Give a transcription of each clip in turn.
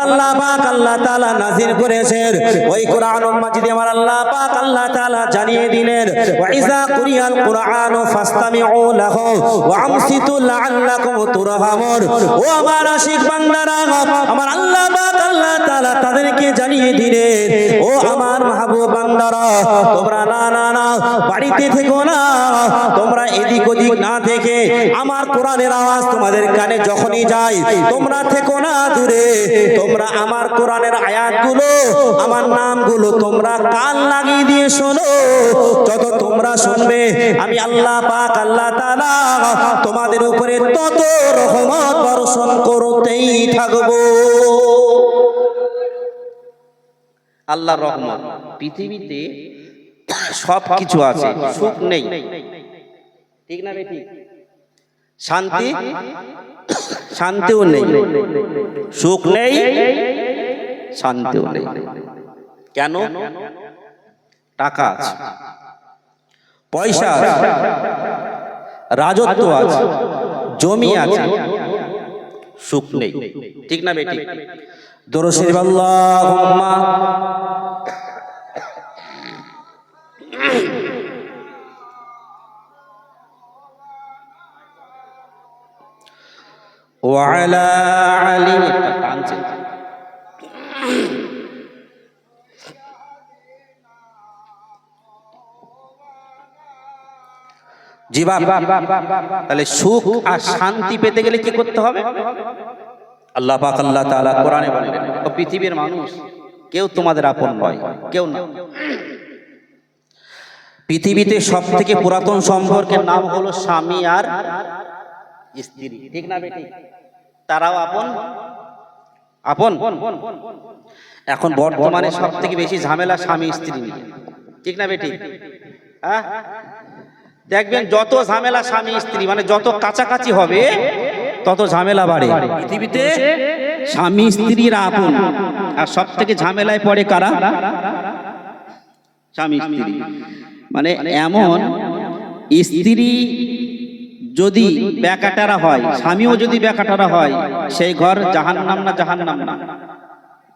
আল্লাহ পাক আল্লাহ তাআলা নাযিল করেছেন ওই কোরআনুল মাজিদে আমার আল্লাহ পাক আল্লাহ তাআলা জানিয়ে দিলেন ওয়া ইযা কুরিয়াল কুরআনু ফাসতামিউ লাহু ওয়া আমসিতু লাআল্লাকুম তুরহামুন। ও আমার আশিক বান্দারা, আমার আল্লাহ পাক আল্লাহ তাআলা তাদেরকে জানিয়ে দিলেন, ও আমার মাহবুব বান্দারা, তোমরা না না না বাড়িতে থেকো না, তোমরা এদিক ওদিক না থেকে আমার কোরআনের আওয়াজ তোমাদের কানে যখনই যায় তোমরা থেকো না দূরে, তোমরা আমার কোরআনের আয়াতগুলো আমার নামগুলো তোমরা কান লাগিয়ে দিয়ে শোনো। যত তোমরা শুনবে আমি আল্লাহ পাক আল্লাহ তাআলা তোমাদের উপরে তত রহমত বর্ষণ করতেই থাকবো। আল্লাহর রহমত। পৃথিবীতে সব কিছু আছে, সুখ নেই, ঠিক না বেটি? শান্তি শান্তিও নেই, সুখ নেই, শান্তিও নেই। কেন? টাকা আছে, পয়সা আছে, রাজত্ব আছে, জমি আছে, সুখ নেই, ঠিক না বেটি? দরুদ শরীফ আল্লাহুম্মা ওয়ালা আলী। জি বাপ, তাহলে সুখ আর শান্তি পেতে গেলে কি করতে হবে? আল্লাহ পাক আল্লাহ তাআলা কোরআনে বললেন, ও পৃথিবীর মানুষ, কেউ তোমাদের আপন নয়, কেউ না। পৃথিবীতে সব থেকে পুরাতন সম্পর্কের নাম হলো স্বামী আর স্ত্রী, ঠিক না বেটি? তারাও আপন আপন। এখন বর্তমানে সব থেকে বেশি ঝামেলা স্বামী স্ত্রী নিয়ে, ঠিক না বেটি? হ্যাঁ, দেখবেন যত ঝামেলা স্বামী স্ত্রী মানে যত কাছাকাছি হবে তত ঝামেলা বাড়ে। পৃথিবীতে স্বামী স্ত্রীরা আপন, আর সব থেকে ঝামেলায় পড়ে কারা? স্বামী স্ত্রী। মানে এমন স্ত্রী যদি বেকাটারা হয়, স্বামীও যদি বেকাটারা হয়, সেই ঘর জাহান্নাম না জাহান্নাম না,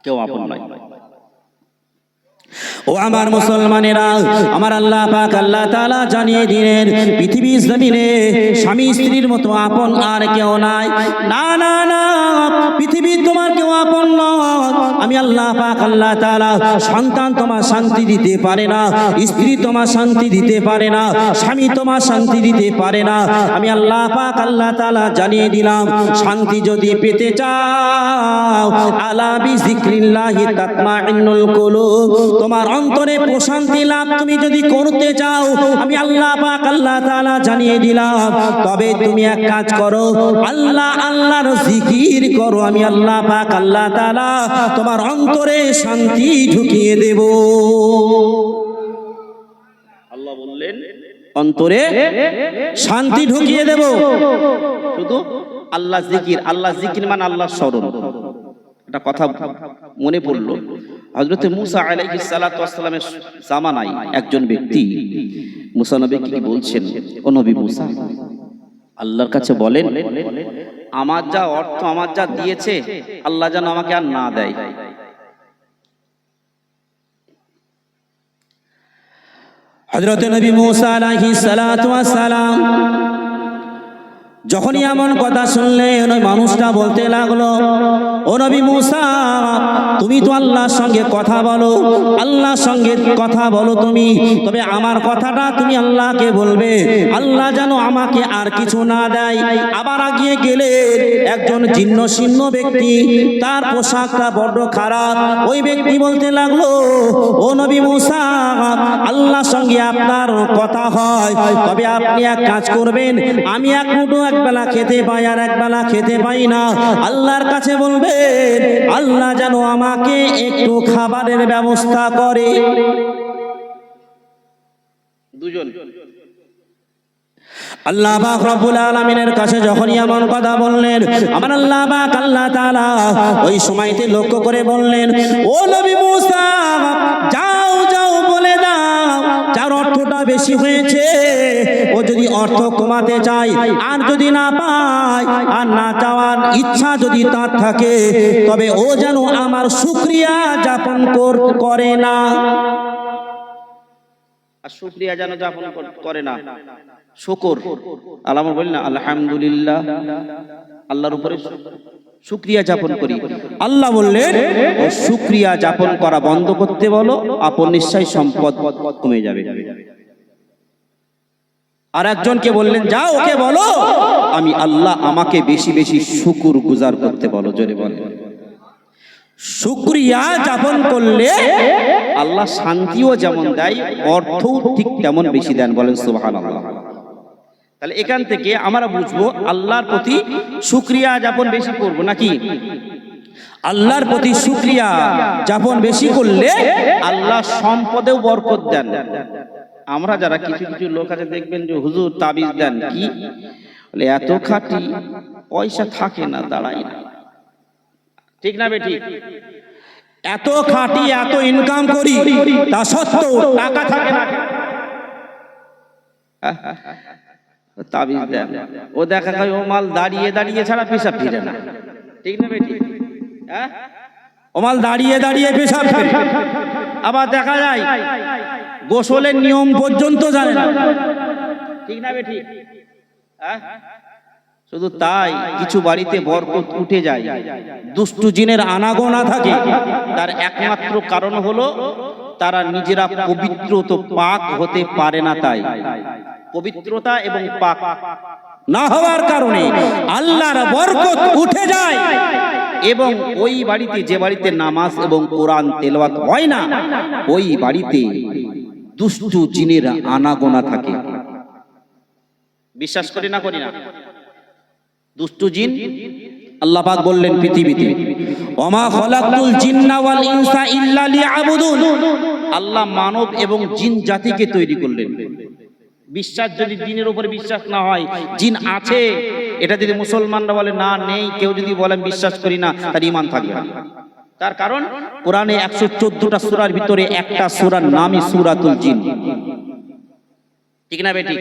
কেউ আপন নয়। ও আমার মুসলমানেরা, আমার আল্লাহ পাক আল্লাহ তাআলা জানিয়ে দিলেন পৃথিবীর জমিনে স্বামী স্ত্রীর মতো আপন আর কেউ নাই। না না না, পৃথিবীর তোমার কেউ আপন নয়। আমি আল্লাহ পাক আল্লাহ তাআলা সন্তান তোমার শান্তি দিতে পারে না, স্ত্রী তোমার শান্তি দিতে পারে না, স্বামী তোমার শান্তি দিতে পারে না। আমি আল্লাহ পাক আল্লাহ তাআলা জানিয়ে দিলাম, শান্তি যদি পেতে চাও আলা বিযিকরিল্লাহি তাতমাইন্নুল কুলুব, তোমার অন্তরে প্রশান্তি লাভ তুমি যদি করতে চাও, আমি আল্লাহ পাক আল্লাহ তাআলা জানিয়ে দিলাম, তবে তুমি এক কাজ করো, আল্লাহ আল্লাহর জিকির করো। আমি আল্লাহ পাক আল্লাহ তাআলা তোমার অন্তরে শান্তি ঢুকিয়ে দেব। আল্লাহ বললেন অন্তরে শান্তি ঢুকিয়ে দেব। শুধু আল্লাহ জিকির, আল্লাহ জিকির মানে আল্লাহ স্মরণ। একটা কথা মনে পড়ল, হযরত মুসা আলাইহিস সালাতু ওয়াস সালামের জামানায় একজন ব্যক্তি মুসা নবীকে কি বলছেন, ও নবী মুসা, আল্লাহর কাছে বলেন আমার যা অর্থ আমার যা দিয়েছে আল্লাহ যেন আমাকে আর না দেয়। হযরত নবী মুসা আলাইহিস সালাতু ওয়াস সালাম যখনই এমন কথা শুনলেন, ওই মানুষটা বলতে লাগলো, ও নবী মুসা, তুমি তো আল্লাহর সঙ্গে কথা বলো, আল্লাহর সঙ্গে কথা বলো তুমি, তবে আমার কথাটা তুমি আল্লাহকে বলবে, আল্লাহ যেন আমাকে আর কিছু না দেয়। আবার আগিয়ে গেলে একজন জীর্ণ শীর্ণ ব্যক্তি, তার পোশাকটা বড্ড খারাপ। ওই ব্যক্তি বলতে লাগলো, ও নবী মুসা, আল্লাহর সঙ্গে আপনার কথা হয়, তবে আপনি এক কাজ করবেন, আমি এক মুঠো এক বেলা খেতে পাই আর এক বেলা খেতে পাই না, আল্লাহর কাছে বলবেন আল্লাহ যেন আমাকে একটু খাবারের ব্যবস্থা করে। দুজন আল্লাহ পাক রব্বুল আলামিনের কাছে যখনই এমন কথা বললেন, আমার আল্লাহ পাক আল্লাহ তাআলা ওই সময়তে লক্ষ্য করে বললেন, ও নবী মুসা, যাও যাও বলে দাও যার অর্থটা বেশি হয়েছে ও যদি অর্থ কমাতে চায় আর যদি না পায় আর না চাওয়ার ইচ্ছা যদি তার থাকে তবে ও যেন আমার শুকরিয়া যাপন করে না। আর শুকরিয়া যেন যাপন করে না, শুকর আল্লাহ বলেন না আলহামদুলিল্লাহ, আল্লাহর উপরে শুকরিয়া যাপন করি। আল্লাহ বললেন ও শুকরিয়া যাপন করা বন্ধ করতে বলো, আপন নিশ্চয়ই সম্পদ কমে যাবে। আর একজনকে বললেন যাও ওকে বলো আমি আল্লাহ আমাকে বেশি বেশি শুকুর গুজার করতে বলো। জোরে বলে শুকরিয়া যাপন করলে আল্লাহ শান্তিও যেমন দেয় অর্থও ঠিক তেমন বেশি দেন। বলেন সুবহানাল্লাহ। তাহলে এখান থেকে আমরা বুঝবো আল্লাহর প্রতি শুকরিয়া যাপন বেশি করব নাকি? আল্লাহর প্রতি শুকরিয়া যাপন বেশি করলে আল্লাহ সম্পদেও বরকত দেন। আমরা যারা কিছু কিছু লোক আছে দেখবেন যে হুজুর তাবিজ দেন, কি বলে এত খাটি পয়সা থাকে না, দাঁড়াই না, ঠিক না বেটি? এত খাটি এত ইনকাম করি তা সত্ত্বেও টাকা থাকে না, তাবিজ দেন। ও দেখা যায় ও মাল দাঁড়িয়ে দাঁড়িয়ে ছাড়া পেশাব ফিরে না, ঠিক না বেটি? ও মাল দাঁড়িয়ে দাঁড়িয়ে পেশাব ফিরে। আবার দেখা যায় গোসলের নিয়ম পর্যন্ত জানে না, ঠিক না বেটি? শুধু তাই কিছু বাড়িতে বরকত উঠে যায়, দুষ্টু জিনের আনাগোনা থাকে। তার একমাত্র কারণ হলো তারা নিজেরা পবিত্র তো পাক হতে পারে না। তাই পবিত্রতা এবং পাক না হওয়ার কারণে আল্লাহর বরকত উঠে যায় এবং ওই বাড়িতে, যে বাড়িতে নামাজ এবং কোরআন তেলাওয়াত হয় না, ওই বাড়িতে দুষ্টু জিনের আনাগোনা থাকে। বিশ্বাস করি না করি না? দুষ্টু জিন আল্লাহ পাক বললেন পৃথিবীতে ওমা খলাকতুল জিন্না ওয়াল ইনসা ইল্লা লিয়াবুদুন, আল্লাহ মানব এবং জিন জাতিকে তৈরি করলেন। বিশ্বাস যদি জিনের উপরে বিশ্বাস না হয়, জিন আছে এটা যদি মুসলমানরা বলে না নেই, কেউ যদি বলেন বিশ্বাস করি না, তার ঈমান থাকবে না। তার কারণ কোরআনে 114টা সূরার ভিতরে একটা সূরার নামই সূরাতুল জিন, ঠিক না বেটি?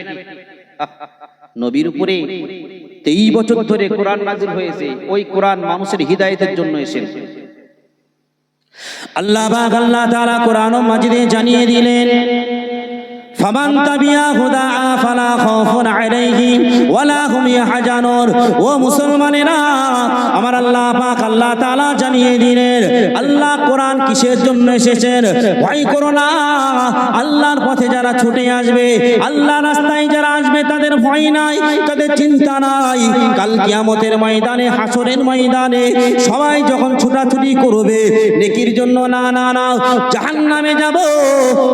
নবীর উপরে 23 বছর ধরে কোরআন নাযিল হয়েছে, ওই কোরআন মানুষের হিদায়াতের জন্য এসেছে। আল্লাহ পাক আল্লাহ তাআলা কোরআন মাজিদে জানিয়ে দিলেন ফামান তাবিয়া হুদা ফালা খাউফুন আলাইহিম ওয়ালা হুম ইয়াহজানুন। ও মুসলমানেরা, আমার আল্লাহ পাক আল্লাহ তাআলা জানিয়ে দিলেন আল্লাহ কোরআন কিসের জন্য এসেছেন। ভয় করো না, আল্লাহর পথে যারা ছুটে আসবে, আল্লাহ রাস্তায় যারা আসবে তাদের ভয় নাই, তাদের চিন্তা নাই। কাল কিয়ামতের ময়দানে, হাসরের ময়দানে সবাই যখন ছুটাছুটি করবে নেকির জন্য, না না না জাহান্নামে যাব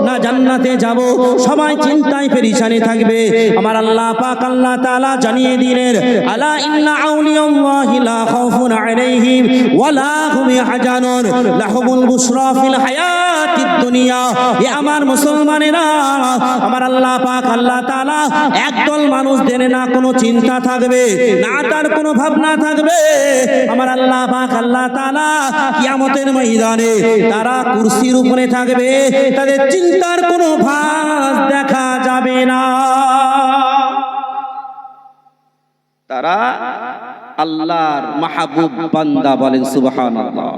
না জান্নাতে যাব, সবাই চিন্তায় পেরেশানি থাকবে। আমার আল্লাহ পাক আল্লাহ তাআলা জানিয়ে দিলেন আলা ইন্না আউলিয়াল্লাহি লা খাউফুন আলাইহিম ওয়ালা হুম ইয়াহজানুন লাহুমুল বুশরা ফিল হায়াতিদ দুনিয়া। এ আমার মুসলমানেরা, আমার আল্লাহ পাক আল্লাহ তাআলা একদল মানুষদের না কোনো চিন্তা থাকবে না, তার কোনো ভাবনা থাকবে। আমার আল্লাহ পাক আল্লাহ তাআলা কিয়ামতের ময়দানে তারা কুরসির উপরে থাকবে, তাদের চিন্তার কোনো ভাঁজ দেখা যাবে না। তারা আল্লাহর মাহবুব বান্দা। বলেন সুবহানাল্লাহ।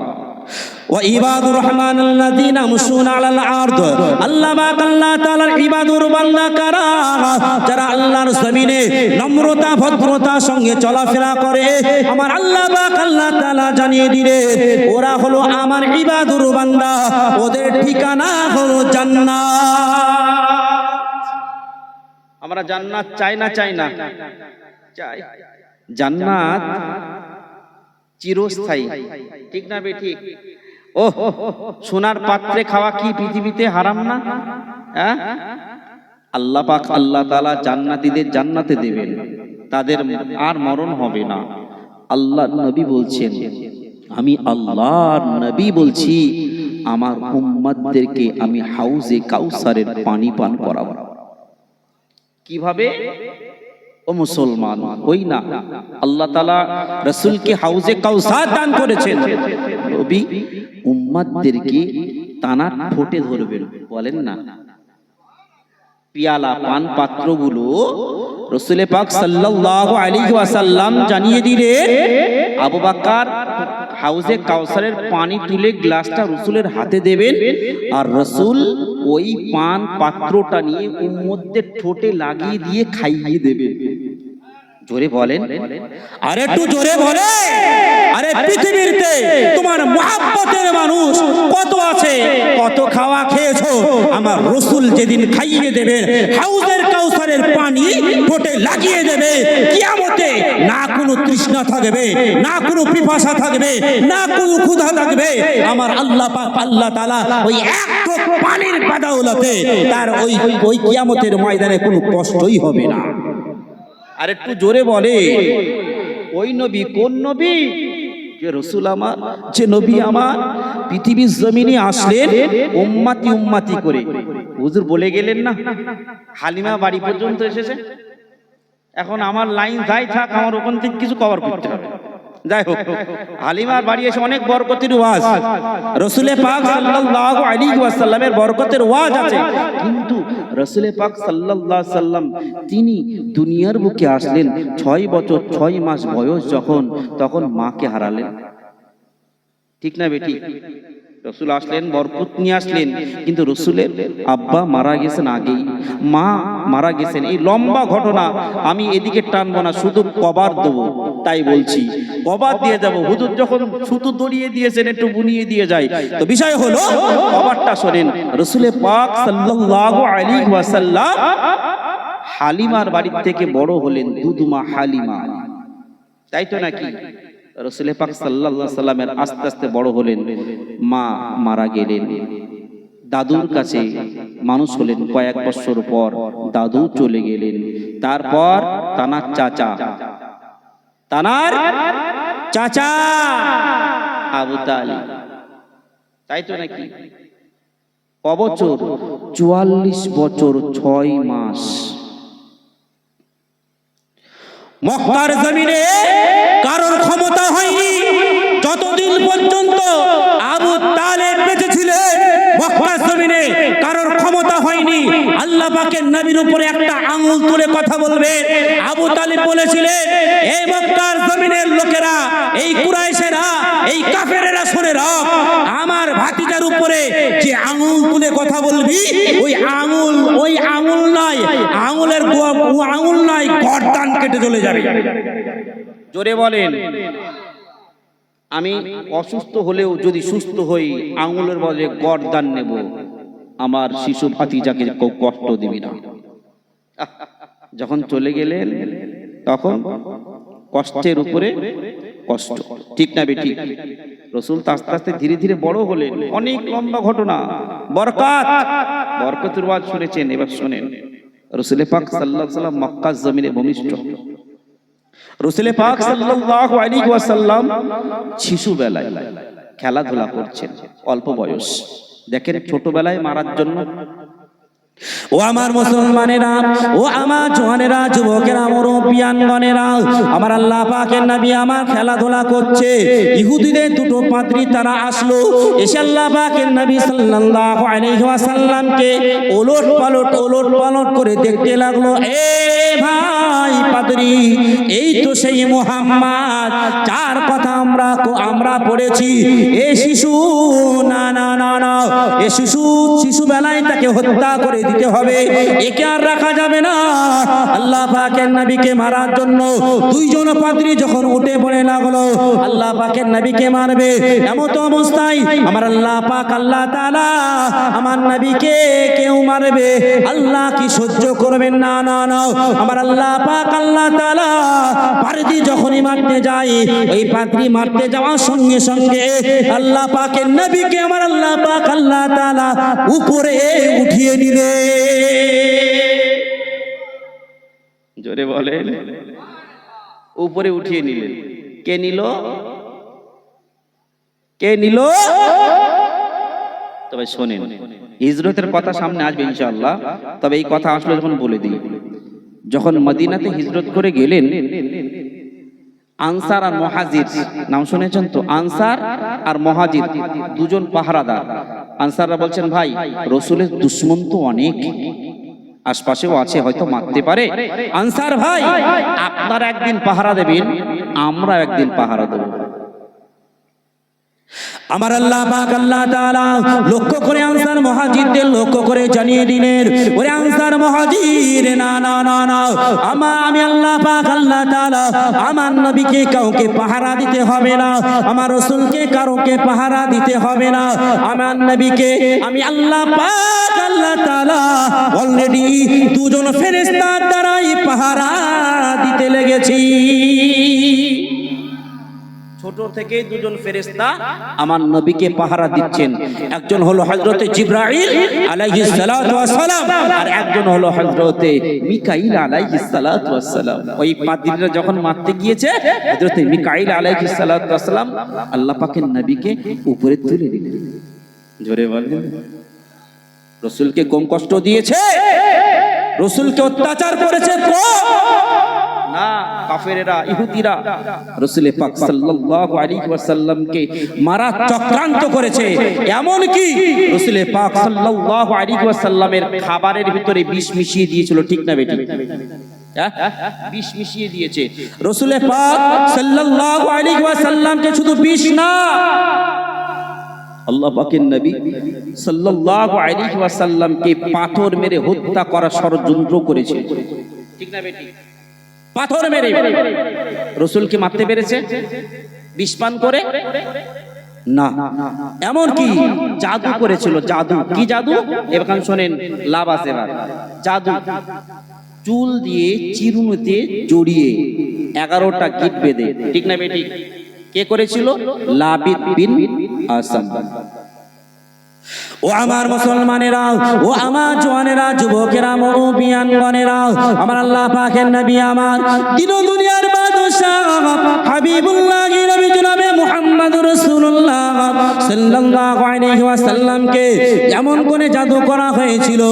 ওয়া ইবাদুর রহমানাল্লাযীনা ইয়ামশুনা আলাল আরদ, আল্লাহ পাক আল্লাহ তাআলার ইবাদুর বান্দা কারা? যারা আল্লাহর জমিনে নম্রতা ভদ্রতার সঙ্গে চলাফেরা করে। আমার আল্লাহ পাক আল্লাহ তাআলা জানিয়ে দিলেন ওরা হলো আমার ইবাদুর বান্দা, ওদের ঠিকানা হলো জান্নাত। আমরা জান্নাত চাই না চাই না? চাই। জান্নাত চিরস্থায়ী, ঠিক না বেটি? ও সোনার পাত্রে খাওয়া কি পৃথিবীতে হারাম না? হ্যাঁ, আল্লাহ পাক আল্লাহ তাআলা জান্নাতীদের জান্নাতে দেবেন, তাদের আর মরণ হবে না। আল্লাহর নবী বলছেন, আমি আল্লাহর নবী বলছি, আমার উম্মতদেরকে আমি হাউজে কাউসারের পানি পান করাবো। কিভাবে? ও মুসলমান, হই না আল্লাহ তাআলা রাসূলকে হাউজে কাউসার দান করেছেন, নবী উম্মতদেরকে তানার ঠোঁটে ধরবেন। বলেন না পিয়ালা পান পাত্রগুলো রাসূল পাক সাল্লাল্লাহু আলাইহি ওয়াসাল্লাম জানিয়ে দিলেন, আবু বকর হাউজে কাউসারের পানি তুলে গ্লাসটা রাসূলের হাতে দেবেন, আর রাসূল ওই পান পাত্রটা নিয়ে উম্মতদের ঠোঁটে লাগিয়ে দিয়ে খাইয়ে দেবেন। জোরে বলেন, আরে একটু জোরে বলে। আরে পৃথিবীতে তোমার মুহাব্বতের মানুষ কত আছে, কত খাওয়া খেয়েছো, আমার রাসূল যেদিন খাইয়ে দেবেন হাউজের কাউসারের পানি ঠোঁটে লাগিয়ে দেবে, কিয়ামতে না কোনো তৃষ্ণা থাকবে, না কোনো পিপাসা থাকবে, না কোনো ক্ষুধা থাকবে। আমার আল্লাহ পাক আল্লাহ তাআলা ওই এক ঢোক পানির বাদাউলতে তার ওই কিয়ামতের ময়দানে কোনো কষ্টই হবে না। আর একটু জোরে বলে, ওই নবী কোন নবী? যে রাসূল আমার, যে নবী আমার পৃথিবীর জমিনে আসলেন উম্মতি উম্মতি করে। হুজুর বলে গেলেন না হালিমা বাড়ি পর্যন্ত এসেছে, এখন আমার লাইন যাই থাক, আমার ওখান থেকে কিছু কভার করতে হবে। যাই হোক, হালিমার বাড়ি এসে অনেক বরকতের ওয়াজ, রাসূল পাক সাল্লাল্লাহু আলাইহি ওয়াসাল্লামের বরকতের ওয়াজ আছে, কিন্তু রাসূল পাক সাল্লাল্লাহু আলাইহি ওয়াসাল্লাম তিনি দুনিয়ার বুকে আসলেন 6 বছর 6 মাস বয়স যখন, তখন মাকে হারালেন। ঠিক না বেটি? রাসূল আসলেন, বরকত নিয়ে আসলেন, কিন্তু রাসূলের আব্বা মারা গেছেন আগেই, মা মারা গেছেন। এই লম্বা ঘটনা আমি এদিকে টানবো না, শুধু কভার দেবো, তাই বলছি কভার দিয়ে যাব। হুজুর যখন সুতো দড়িয়ে দিয়েছেন একটু বুনিয়ে দিয়ে যায়, তো বিষয় হলো কভারটা শোনেন। রাসূল পাক সাল্লাল্লাহু আলাইহি ওয়াসাল্লাম হালিমার বাড়ি থেকে বড় হলেন, দুধমা হালিমা, তাই তো নাকি? রাসূল পাক সাল্লাল্লাহু আলাইহি সাল্লামের আস্তে আস্তে বড় হলেন, মা মারা গেলেন, দাদুর কাছে মানুষ হলেন। কয়েক বছর পর দাদু চলে গেলেন, তারপর তানার চাচা আবু তালিব, তাই তো নাকি? কবছর 44 বছর 6 মাস মক্কার জমিনে কারোর ক্ষমতা হয়নি যতদিন পর্যন্ত আবু তালেব বেঁচে ছিলেন। মক্কার জমিনে কারোর ক্ষমতা হয়নি। আল্লাহ পাকের নবীর উপরে একটা আঙ্গুল তুলে কথা বলবে। আবু তালেব বলেছিলেন, এই মক্কার জমিনের লোকেরা, এই কুরাইশেরা, এই কাফেরেরা শুনে রাখ, আমার ভাতিজার উপরে যে আঙ্গুল তুলে কথা বলবি, ওই আঙ্গুল নয়, আঙ্গুল নয়, গর্দান কেটে চলে যাবে। জোরে বলেন। আমি অসুস্থ হলেও যদি সুস্থ হই, আঙ্গুলের বদলে গর্দান নেব। আমার শিশু ভাতিজাকে কেউ কষ্ট দিবি না। যখন চলে গেলেন তখন কষ্টের উপরে কষ্ট, ঠিক না বেটি? রাসূল আস্তে আস্তে ধীরে ধীরে বড় হলেন। অনেক লম্বা ঘটনা, বরকতের ওয়াজ শুনেছেন, এবার শুনেন। রাসূল পাক সাল্লাল্লাহু আলাইহি ওয়াসাল্লাম মক্কার জমিনে ভূমিষ্ঠ। রাসূল পাক সাল্লাল্লাহু আলাইহি ওয়াসাল্লাম শিশুবেলায় খেলাধুলা করছেন, অল্প বয়স। দেখেন ছোটবেলায় মারার জন্য, ও আমার মুসলমানেরা, ও আমার জওয়ানেরা, যুবকেরা, মুরব্বিয়ানগণেরা, আমার আল্লাহ পাকের নবী আমার খেলাধুলা করছে। ইহুদিদের দুটো পাদ্রী তারা আসলো, এসে আল্লাহ পাকের নবী সাল্লাল্লাহু আলাইহি ওয়াসাল্লামকে ওলট পালট করে দেখতে লাগলো। এ ভাই পাদ্রী, এই তো সেই মুহাম্মদ যার কথা আমরা পড়েছি। এ শিশু, না না না না, এ শিশু বেলায় তাকে হত্যা করে দিতে হবে, একে আর রাখা যাবে না। আল্লাহ পাকের নবীকে মারার জন্য দুইজন পাদ্রী যখন উঠে পড়ে লাগলো, আল্লাহ পাকের নবীকে মারবে। এমন অবস্থায় আমার আল্লাহ পাক আল্লাহ তাআলা আমার নবীকে কেউ মারবে, আল্লাহ কি সহ্য করবেন? না না না, আমার আল্লাহ পাক আল্লাহ তাআলা পাদ্রী যখনই মারতে যায়, ওই পাদ্রী মারতে যাওয়ার সঙ্গে সঙ্গে আল্লাহ পাকের নবীকে আমার আল্লাহ পাক আল্লাহ তাআলা উপরে উঠিয়ে নিলে। জোরে বলেন, উপরে উঠিয়ে নিলেন। কে নিল? তবে শোনেন, হিজরতের কথা সামনে আসবে ইনশাআল্লাহ, তবে এই কথা আসলে যখন বলে দিই, যখন মদিনাতে হিজরত করে গেলেন, আনসার আর মুহাজির নাম শুনেছেন তো? আনসার আর মুহাজির দুজন পাহারাদার। আনসাররা বলছেন, ভাই রাসূলের দুশমন তো অনেক, আশপাশেও আছে, হয়তো মারতে পারে। আনসার ভাই, আপনারা একদিন পাহারা দেবেন, আমরা একদিন পাহারা দেব। আমার আল্লাহ পাক আল্লাহ তাআলা লক্ষ্য করে আনসার মুহাজিরদের লক্ষ্য করে জানিয়ে দিলেন, ওরে আনসার মুহাজির, না না না না, আমি আল্লাহ পাক আল্লাহ তাআলা আমার নবীকে কাউকে পাহারা দিতে হবে না, আমার রাসূলকে কাউকে পাহারা দিতে হবে না, আমার নবীকে আমি আল্লাহ পাক আল্লাহ তাআলা অলরেডি দুজন ফেরেশতার দ্বারাই পাহারা দিতে লেগেছি। ছোট থেকে দুজন ফেরেশতা আমার নবীকে পাহারা দিচ্ছেন। একজন হলো হযরতে জিবরাইল আলাইহিস সালাতু ওয়াস সালাম, আর একজন হলো হযরতে মিকাইল আলাইহিস সালাতু ওয়াস সালাম। ওই পাদ্রীরা যখন মারতে গিয়েছে, হযরতে মিকাইল আলাইহিস সালাতু ওয়াস সালাম আল্লাহ পাকের নবীকে উপরে তুলে দিলেন। জোরে বলেন, রাসূলকে কম কষ্ট দিয়েছে? রাসূলকে অত্যাচার করেছে না, কাফেরেরা ইহুদিরা রাসূল পাক সাল্লাল্লাহু আলাইহি ওয়াসাল্লামকে মারা চক্রান্ত করেছে। এমন কি রাসূল পাক সাল্লাল্লাহু আলাইহি ওয়াসাল্লামের খাবারের ভিতরে বিষ মিশিয়ে দিয়েছিল, ঠিক না বেটি? বিষ মিশিয়ে দিয়েছে। রাসূল পাক সাল্লাল্লাহু আলাইহি ওয়াসাল্লামকে শুধু বিষ না, আল্লাহ পাকের নবী সাল্লাল্লাহু আলাইহি ওয়াসাল্লামকে পাথর মেরে হত্যা করার ষড়যন্ত্র করেছে, ঠিক না বেটি? পাথর মেরে রাসূলকে মারতে পেরেছে বিষ পান করে? না। এমন কি জাদু করেছিল, জাদু। কি জাদু? এবার শোনেন, লাভ আছে এবার। জাদু চুল দিয়ে চিরুনিতে জড়িয়ে 11টা গিট বেঁধে, ঠিক না বেটি? কে করেছিল? লাবিদ বিন আসাম। ও আমার মুসলমানেরা, ও আমার জওয়ানেরা, যুবকেরা, মুরব্বিয়ানগণেরা, আমার আল্লাহ পাকের নবী, আমার দিন দুনিয়ার বাদশাহ হাবিবুল্লাহ নবী জনাবে মুহাম্মদুর রাসূলুল্লাহ সাল্লাল্লাহু আলাইহি ওয়াসাল্লামকে এমন করে জাদু করা হয়েছিল,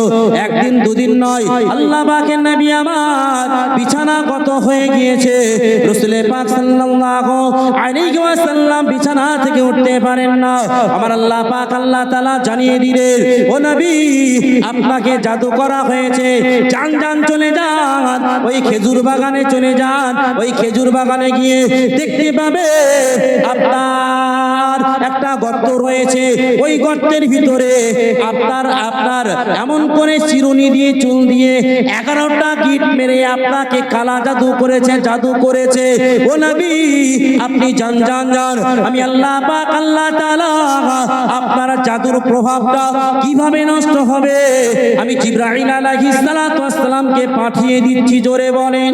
একদিন দুদিন নয়। আল্লাহ পাকের নবী আমার বিছানা কত হয়ে গিয়েছে, রাসূল পাক সাল্লাল্লাহু আলাইহি ওয়াসাল্লাম বিছানা থেকে উঠতে পারেন না। আমার আল্লাহ পাক আল্লাহ তাআলা জানিয়ে দিলেন, ও নবী, আপনাকে জাদু করা হয়েছে, যান যান চলে যান, ওই খেজুর বাগানে চলে যান। ওই খেজুর বাগানে গিয়ে দেখতে পাবে আপনার একটা গর্ত রয়েছে, ওই গর্তের ভিতরে আপনার এমন করে চিরুনি দিয়ে চুল দিয়ে 11টা গিট মেরে আপনাকে কালা জাদু করেছে, জাদু করেছে। ও নবী, আপনি যান যান যান, আমি আল্লাহ পাক আল্লাহ তাআলা আপনার জাদুর প্রভাবটা কিভাবে নষ্ট হবে আমি জিবরাইল আলাইহিস সালাতু ওয়াস সালামকে পাঠিয়ে দিচ্ছি। জোরে বলেন।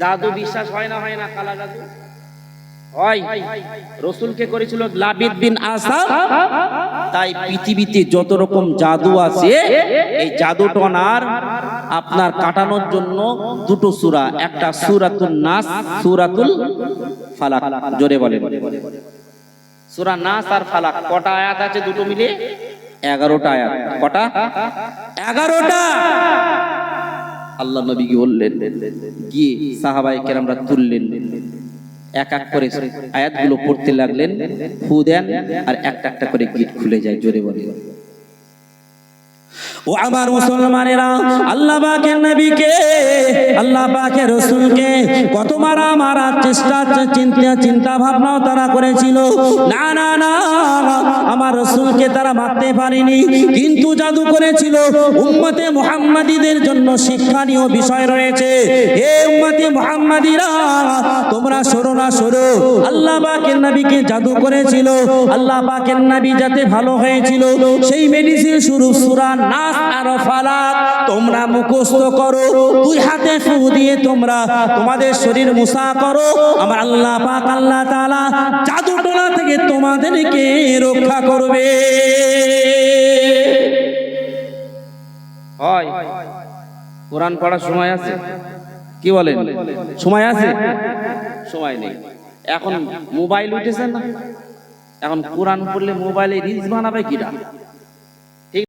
জাদু বিশ্বাস হয় না? হয় না? কালা জাদু হয়। রাসূলকে করেছিল লাবিদ বিন আসাম। তাই পৃথিবীতে যত রকম জাদু আছে, এই জাদুটনার আপনার কাটানোর জন্য দুটো সূরা, একটা সূরাতুন নাস, সূরাতুল ফালাক। জোরে বলেন। সূরা নাস আর ফালাক কটা আয়াত আছে দুটো মিলে? 11টা আয়াত। কটা? 11টা। আল্লাহ নবীকে বললেন, গিয়ে সাহাবায়ে কেরামরা তুললেন, এক এক করে আয়াতগুলো পড়তে লাগলেন, ফু দেন, আর একটা একটা করে গিট খুলে যায়। জোরে বলে। ও আমার মুসলমানেরা, আল্লাহ পাকের নবীকে, আল্লাহ পাকের রাসূলকে কত মারার চেষ্টা, চিন্তা ভাবনাও তারা করেছিল। না না না, আমার রাসূলকে তারা মারতে পারেনি, কিন্তু জাদু করেছিল। উম্মতে মুহাম্মাদীদের জন্য শিক্ষণীয় বিষয় রয়েছে। হে উম্মতে মুহাম্মাদীরা, তোমরা সরো না, সরো। আল্লাহ পাকের নবীকে জাদু করেছিল, আল্লাহ পাকের নবী যাতে ভালো হয়েছিল, সেই মেডিসিন স্বরূপ সূরা নাস আর ফালাক তোমরা মুখস্থ করো। দুই হাতে ফু দিয়ে তোমরা তোমাদের শরীর মুসা করো। আমার আল্লাহ পাক আল্লাহ তাআলা জাদু টোনা থেকে তোমাদেরকে রক্ষা করবে। হয় কোরআন পড়ার সময় আছে? কি বলেন? সময় আছে? সময় নেই। এখন মোবাইল উঠেছে না, এখন কোরআন পড়লে মোবাইলে রিলস বানাবে কিরা?